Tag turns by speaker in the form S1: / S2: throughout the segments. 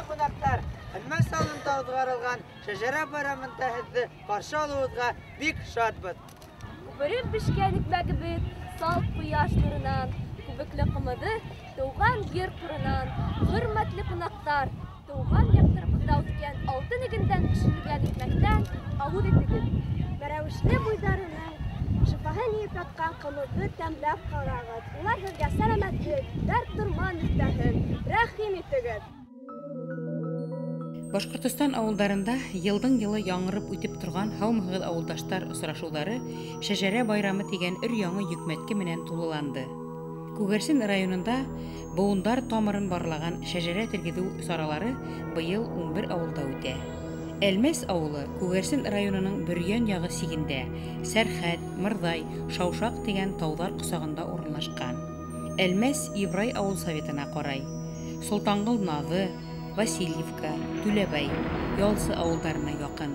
S1: Қонақтар, Әлмәс ауылында ұдғарылған шәжәрә байрамында һеҙҙе ҡаршы алыуығыҙға бик шатбыҙ.
S2: Бүрек бешкән икмәгебеҙ салт ҡояш нурынан, күбекле ҡымыҙы тыуған ер ҡурынан. Хөрмәтле ҡунаҡтар, тыуған яҡтарыбыҙҙа үткән алтын игендән пешерелгән икмәктән ауыҙ итегеҙ. Мәрәүешле буйҙарының шифаһын йыйып ятҡан ҡымыҙҙы тәмләп ҡарағыҙ. Улар һеҙгә сәләмәтлек, дәрт торман өҫтәһен, рәхим итегеҙ.
S3: Башҡортостан ауылдарында йылдың-йылы яңырып үтеп торған һаумыһығыҙ ауылдаштар осрашыуҙары шәжәрә байрамы тигән өр-яңы йөкмәтке менән тулыланды. Күгәрсен районында быуындар тамырын барлаған шәжәрә тергеҙеү саралары быйыл 11 ауылда үтә. Әлмәс ауылы Күгәрсен районының Бөрйән яғы сигендә, Сәрхәт, Мырҙай, Шаушаҡ тигән тауҙар ҡосағында урынлашҡан. Әлмәс Ибрай ауыл советына ҡарай. Солтанғол Наҙы, Васильевка, Түләбәй, Ялсы ауылдарына яҡын.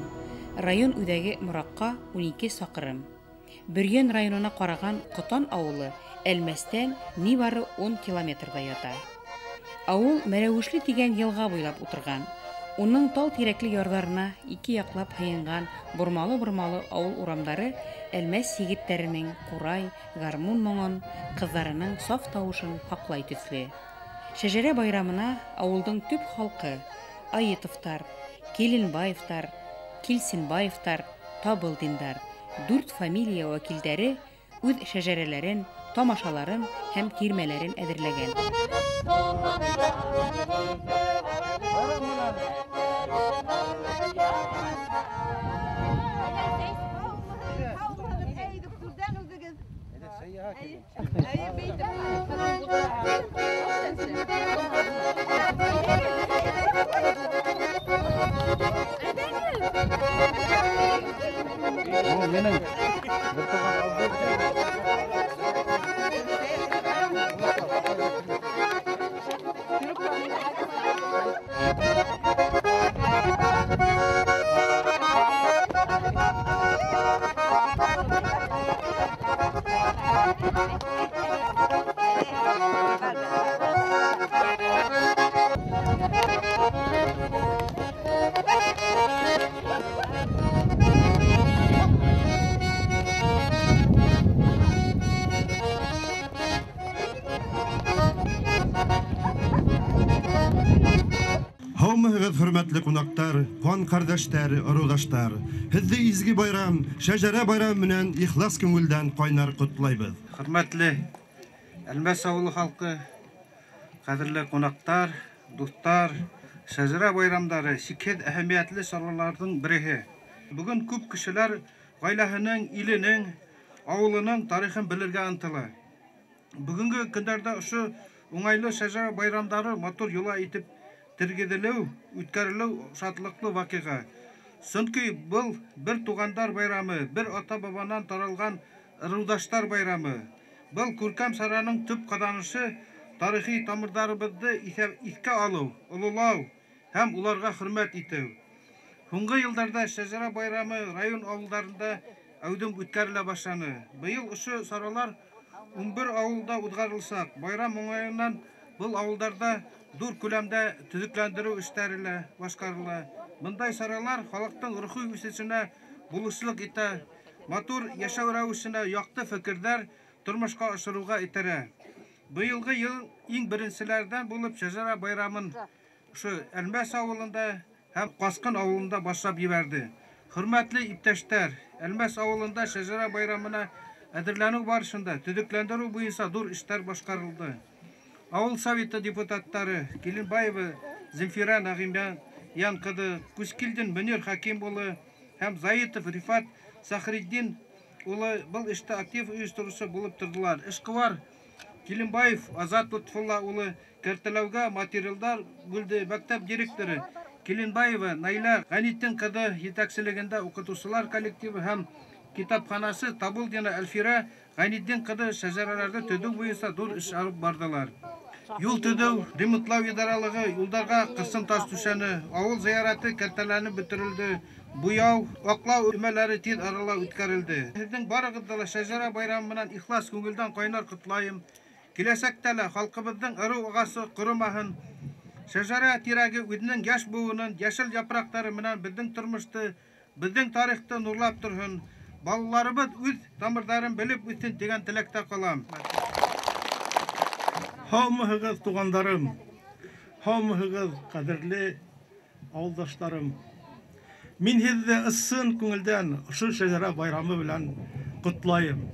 S3: Район үҙәге Мораҡҡа 12 саҡрым. Бөрйән районына ҡараған Ҡотан ауылы Әлмәстән ни бары 10 километрға ята. Ауыл Мәрәүешле тигән йылға буйлап ултырған. Уның тал тирәкле ярҙарына ике яҡлап һыйынған бормалы-бормалы ауыл урамдары Әлмәс егеттәренең ҡурай, гармун моңон, ҡыҙҙарының саф тауышын һаҡлай төҫлө. Шәжәрә байрамына ауылдың төп халҡы Айытовтар, Келенбаевтар, Килсенбаевтар, Табылдиндар, 4 фамилия вәкилдәре үҙ шәжәрәләрен, тамашаларын һәм кирмәләрен әҙерләгән.
S4: Һаумыһығыҙ, хөрмәтле ҡунаҡтар, ҡан ҡәрҙәштәр, ырыуҙаштар. Һеҙҙе изге байрам, шәжәрә байрамы менән ихлас күңелдән ҡайнар ҡотлайбыҙ.
S5: Хөрмәтле Әлмәс ауылы халҡы, ҡәҙерле ҡунаҡтар, дуҫтар, шәжәрә байрамдары сикһеҙ әһәмиәтле сараларҙың береһе. Бөгөн күп кешеләр ғаиләһенең, иленең, ауылының тарихын белергә ынтыла. Бөгөнгө көндәрҙә ошо уңайлы шәжәрә байрамдары матур юла итеп тергеҙелеү, үткәрелеү шатлыҡлы ваҡиға. Сөнки был бер туғандар байрамы, бер ата-бабанан таралған ырыуҙаштар байрамы. Был күркәм сараның төп ҡаҙанышы тарихи тамырҙарыбыҙҙы иҫкә алыу, ололау һәм уларға хөрмәт итеү. Һуңғы йылдарҙа шәжәрә байрамы район ауылдарында әүҙем үткәрелә башланы. Быйыл ошо саралар 11 ауылда уҙғарыласаҡ. Байрам уңайынан был ауылдарда ҙур күләмдә төҙөкләндереү эштәре лә башҡарыла. Бындай саралар халыҡтың рухи үҫешенә булышлыҡ итә, матур йәшәү рәүешенә яҡты фекерҙәр тормошҡа ашырыуға итерә. Быйылғы йыл иң беренселәрҙән булып шәжәрә байрамын ошо Әлмәс ауылында һәм Ҡасҡын ауылында башлап ебәрҙе. Хөрмәтле иптәштәр, Әлмәс ауылында шәжәрә байрамына әҙерләнеү барышында төҙөкләндереү буйынса ҙур эштәр башҡарылды. Ауыл советы депутаттары Киленбаева Земфира Нағимян ҡыҙы, Күскилдин Мөнир Хаким улы һәм Заитов Рифат Сахриддин улы был эштә актив ойоштороусы булып торҙолар. Эшҡыуар Киленбаев Азат Лотфулла улы кәртәләүгә материалдар бүлде. Мәктәп директоры Киленбаева Наила Ғәнитдин ҡыҙы етәкселегендә уҡытыусылар коллективы һәм китапханасы Табылдина Әлфира Ғәнитдин ҡыҙы шәжәрәләрҙе төҙөү буйынса ҙур эш алып барҙылар. Юл төзеу, ремонтлау идаралыгы, юлдарга кысым таш түшәне, авыл зыяраты кәртәләрне бетерелде. Буяу, аклау өмәләре тиз арала үткәрелде. Сезнең барыгызны да Шәҗәрә байрамы белән ихлас күңелдән кайнар котлайым. Киләсәктә лә халкыбызның ыру агасы корымаһын. Шәҗәрә тирәге үзенең яшь буынын, яшел япрактары белән безнең тормышты, безнең тарихты нурлап торсын. Балаларыбыз үз тамырларын белеп үссен дигән теләктә калам.
S6: Һаумыгыз тугандарым, һаумыгыз кадерле авылдашларым. Мин һезне ысын күңелдән ошо Шәҗәрә байрамы белән котлайым.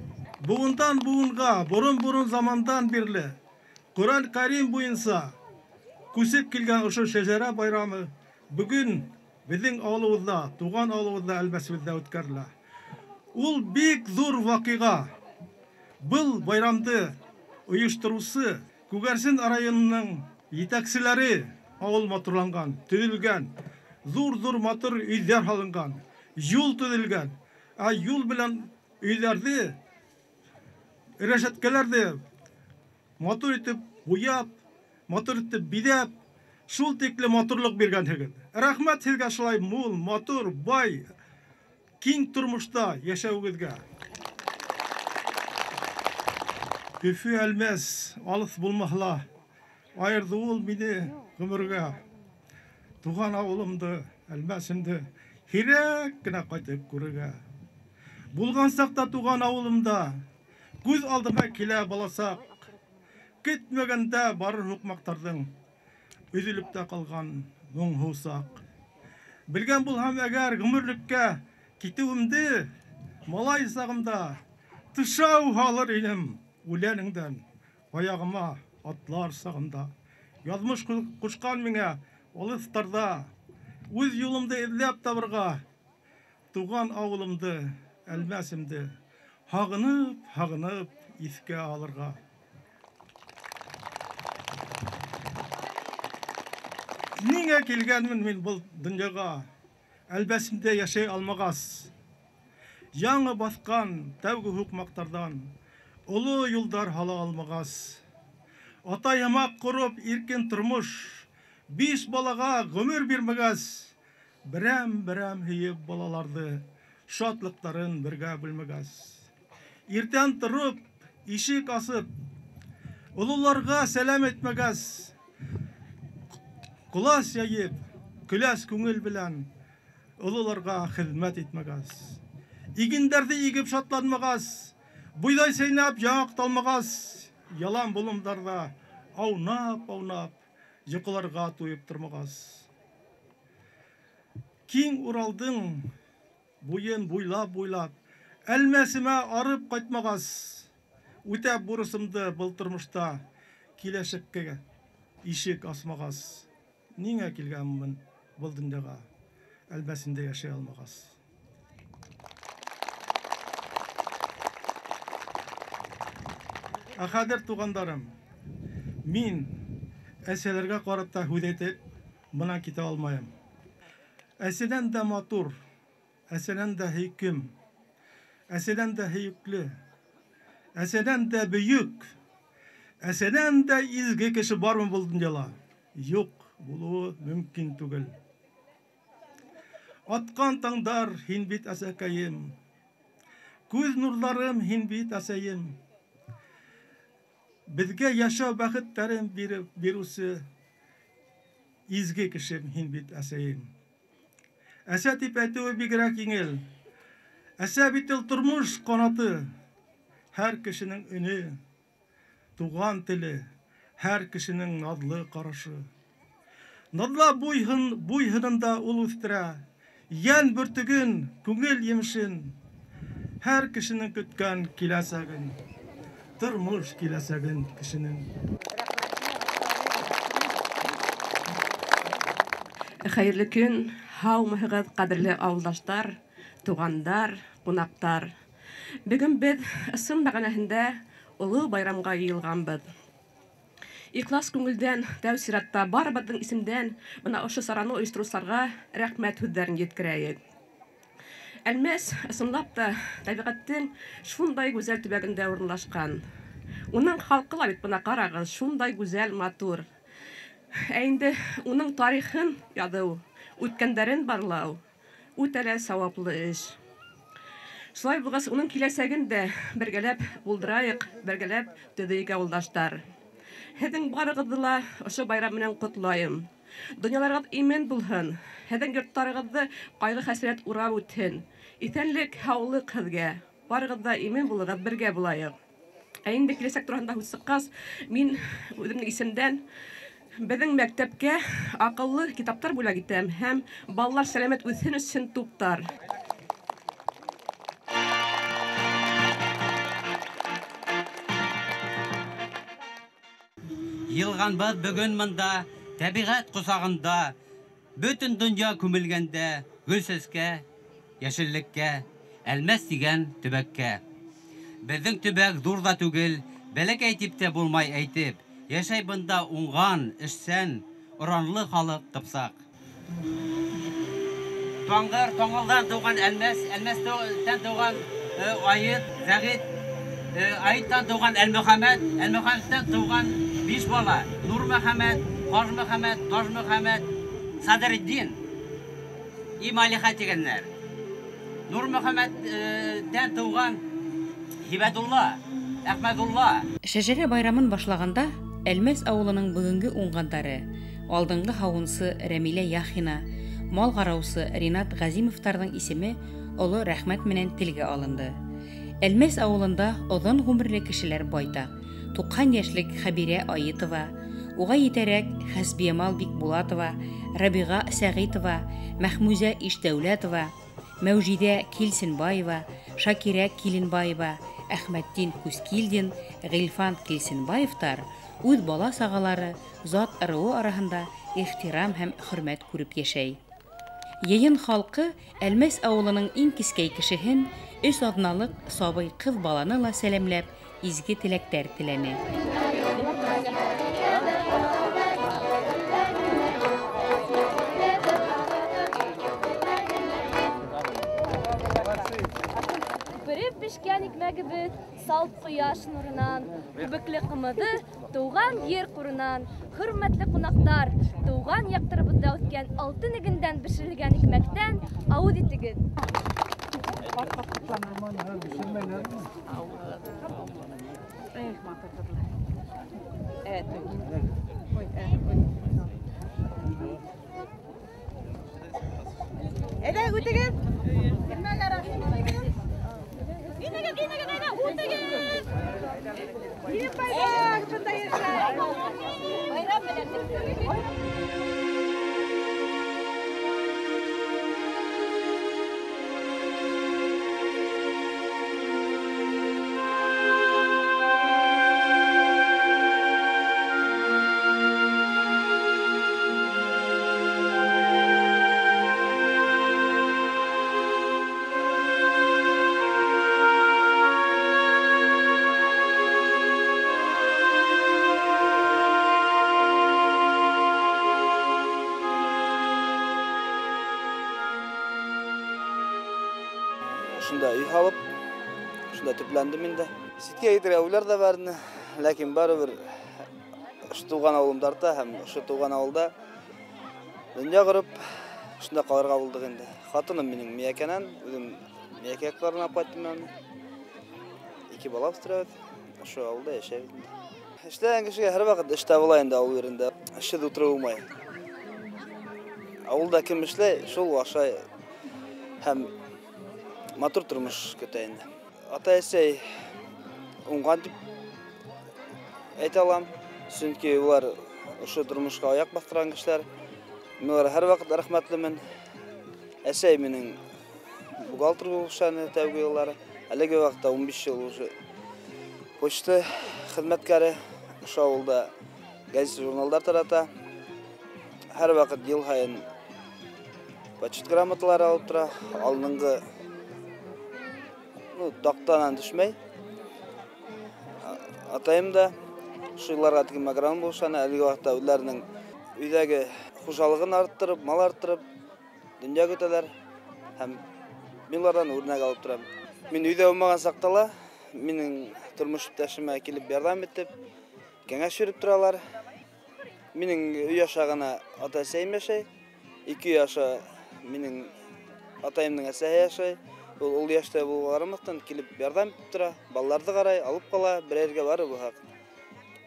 S6: Буындан буынга, бурын замандан бирле Коръән Кәрим буенча күсеп килгән ошо Шәҗәрә байрамы бүген безнең авылыбызда, туган авылыбызда, әлбәсебездә үткәрелә. Ул бик зур вакыйга. Был байрамды оештыручы Күгәрсен районының җитәкчеләре авыл матурланган, төзелгән, зур матур өйләр салынган, юл төзелгән. Юл белән өйләрне, рәшәткәләрне матур итеп буяп, матур итеп бидәп, шул тикле матурлык биргәнһегез. Рәхмәт сезгә шулай мул, матур, бай, киң тормышта яшәүегезгә. Өфе әлмәс, алыс булмахла, айырды ул мине гомергә. Туган авылымды, әлмәсемде һирәк кенә кайтып күрергә. Булган сакта туган авылымда күз алдыма килә баласак. Көтмәгәндә барыр хукмактарның өзелеп тә калган моңһу сак. Белгән булһам әгәр гомерлеккә китүемде, малай сагымда тышау халыр идем. Үләнеңдән аягыма атлар сагында. Язмыш кушкан миңа алыстарда, үз юлымды эзләп табырга, туган авылымды, әлмәсемде һагынып искә алырга. Нигә килгәнмен мин бу дөньяга, әлбәсемдә яшәй алмагас. Яңа баскан тәүге хукмактардан олы юлдар hala алмагас. Ата ямак курып иркен тормыш, 5 балага гомер бирмәгәс. Берәм һөеп балаларды, шатлыктарын бергә белмәгәс. Иртән торып, ишек асып, олыларга сәлам әйтмәгәс. Кулас яеп, көләс күңел белән олыларга хезмәт итмәгәс. Игендәрде игеп шатланмагас. Буйдай сейнап яңак талмагас, ялан булымдарда аунап, йокыларга туеп тормагас. Киң Уралдың буен буйлап, әлмәсемә арып кайтмагас. Үтәп бурысымды был тормышта киләчәккә ишек асмагас. Нигә килгәнмен был дөньяга, әлбәсендә яшәй алмагас. Хәзер тугандарым, мин әсәләргә карап та һүз әйтеп, монан китә алмаям. Әсәдән дә матур, әсәдән дә хиким, әсәдән дә һөйүкле, әсәдән дә бөек, әсәдән дә изге кеше бармы бу дөньяда? Юк, булуы мөмкин түгел. Аткан таңдар һин бит әсәкәем, күз нурларым һин бит әсәем. Безгә яшәү бәхеттәрен бирүсе изге кешем һин бит әсәем. Әсә дип әйтүе бигрәк еңел. Әсә бит ул тормыш канаты. Һәр кешенең өне, туган теле, һәр кешенең надлы карашы. Надла буйһынында ул үстерә. Ян бөртеген, күңел емешен. Һәр кешенең көткән киләсәген. Тормыш киләсәген кешенең.
S7: Хәерле көн, һаумыгыз кадерле авылдашлар, тугандар, кунактар. Бүген без сын мәгънәһендә улы байрамга йыелганбыз. Ихлас күңелдән тәү сиратта барыбызның исемдән менә ошо сараны оештыручыларга рәхмәт сүзләрен җиткерәйек. Әлмәс ысынлап та табигатьнең шундай гүзәл төбәгендә урынлашкан. Уның халкы ла бит бuna карагыз, шундай гүзәл, матур. Инде уның тарихын ядау, үткәндәрен барлау, үтәлә саваплы эш. Шулай булгас, уның киләсәген дә бергәләп булдырайык, бергәләп төзик авылдаштар. Һеҙҙең барығыҙҙы ла ошо байрам менән ҡотлайым. Донъяларығыҙ имен булһын. Һеҙҙең йорттарығыҙҙы ҡайғы-хәсрәт урап үтһен. Иҫәнлек, һаулыҡ һеҙгә. Барығыҙ да имен булығыҙ, бергә булайыҡ. Ә инде киләсәк тураһында һүҙ сыҡҡас, мин үҙемнең исемдән беҙҙең мәктәпкә аҡыллы китаптар бүләк итәм һәм балалар сәләмәт үҫһен өсөн туптар.
S8: Йылғанбыҙ бөгөн мында, тәбиғәт ҡосағында, бөтөн донъя күмелгәндә, гөл сәскә, йәшеллеккә, әлмәс тигән төбәккә. Беҙҙең төбәк ҙур ҙа түгел, бәләкәй тип тә булмай әйтеп, йәшәй бында уңған, эшсән, оранлы халыҡ ҡыпсаҡ. Таңғыр, тоңғолдан тыуған әлмәс, әлмәстән тыуған Айыт, Зәғит, Айыттан тыуған Әлмөхәмәт, Әлмөхәмәттән тыуған 5 бала. Нурмөхәмәт, Қажмөхәмәт, Тажмөхәмәт, Садыриддин, Ималиха тигәннәр. Нурмөхәмәттән тыуған Һибәтулла, Әхмәдулла.
S3: Шәжәрә байрамын башлағанда, Әлмәс ауылының бүгенге уңғандары, алдыңғы һауынсы Рәмилә Яхина, мал ҡараусы Ринат Ғәзимовтарҙың исеме оло рәхмәт менән телгә алынды. Әлмәс ауылында оҙон ғүмерле кешеләр байтаҡ. 90 йәшлек Хәбирә Айытова, уға етәрәк Хәсбиямал Бикбулатова, Рабиға Сәғитова, Мәхмүзә Ишдәүләтова, Мәүжидә Килсенбаева, Шакирә Киленбаева, Әхмәттин Күскилдин, Ғилфан Килсенбаевтар үҙ бала сағалары, зат ырыуы араһында ихтирам һәм хөрмәт күреп йәшәй. Йыйын халҡы Әлмәс ауылының иң кискәй кешеһен, 3 аҙналыҡ сабый ҡыҙ баланы ла сәләмләп, изге теләктәр теләне.
S2: Күпереп пешкән икмәгебеҙ салт ҡояш нурынан, күбекле ҡымыҙы тыуған ер ҡурынан. Хөрмәтле ҡунаҡтар, тыуған яҡтарыбыҙҙа үткән алтын игендән бешерелгән икмәктән ауыҙ итегеҙ.
S1: Әйдә, үтегеҙ!
S9: Шунда үй халып, шунда төпләндем инде. Ситкә китергә уйлар да барды, ләкин барыбер туган авылымдарда һәм ошо туган авылда дөнья корып, шунда калырга булдык инде. Хатыным минең Миякәнән, үзем Миякә кырына кайттым. 2 бала үстерәбез, ошо авылда яшәйбез. Эштән кешегә һәр вакыт эштә була инде авыл yerендә. Эшсез утырып булмай. Авылда кем эшләй, шул ашай һәм матур тормыш көтә инде. Ата-әсәй уңған дип әйтә алам. Чөнки улар ошо тормышка аяк бастырган кешеләр. Мин уларга һәр вакыт рәхмәтлемен. Әсәй минең бухгалтер булышаны тәүге еллары. Әлеге вакытта 15 ел уже почта хезмәткәре. Ошо авылда газет журналдар тарата. Һәр вакыт ел һайын почта грамоталары алып тора. Алдынгы тақтанан düşмәй. Атайым да шуларга тигән агроном булышаны, әлеге вакытта үзләренең өйдәге хужалыгын арттырып, мал арттырып, дөнья көтәләр һәм мин улардан үрнәк алып торам. Мин өйдә булмаган сактала, менің тұрмыш иптәшіме келіп ярдәм итеп, кеңеш беріп тұралар. Менің үй ашағына ата-әсәйім яшай. 2 үй аша менің атайымның әсәйі яшай. Ол яшта болғарымықтан келіп ярдәм итеп тұра. Балаларды қарай, алып қала, бір ерге бары бұл хақ.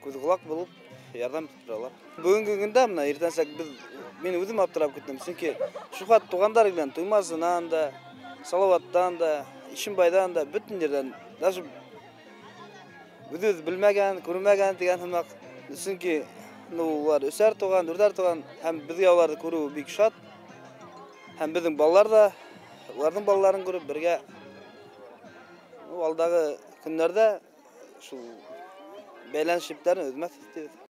S9: Көзқұлақ болып ярдәм итеп тұралар. Бүгінгі күнде мына ертеңсек мен өзім аптырап кеттім. Çünkü шуқат туғандар белән туймасынан да, салаваттан да, Ишимбайдан да, бүтін жерден, даже өз білмәгән, күрмәгән дигән хымак. Çünkü олар өсәр туган, үрдәр туган һәм безгә аларны күрү бик шат. Һәм безнең балалар да уларның балаларын күреп бергә алдагы көннәрдә шул бәйләнешлектәрне үзмәс итеп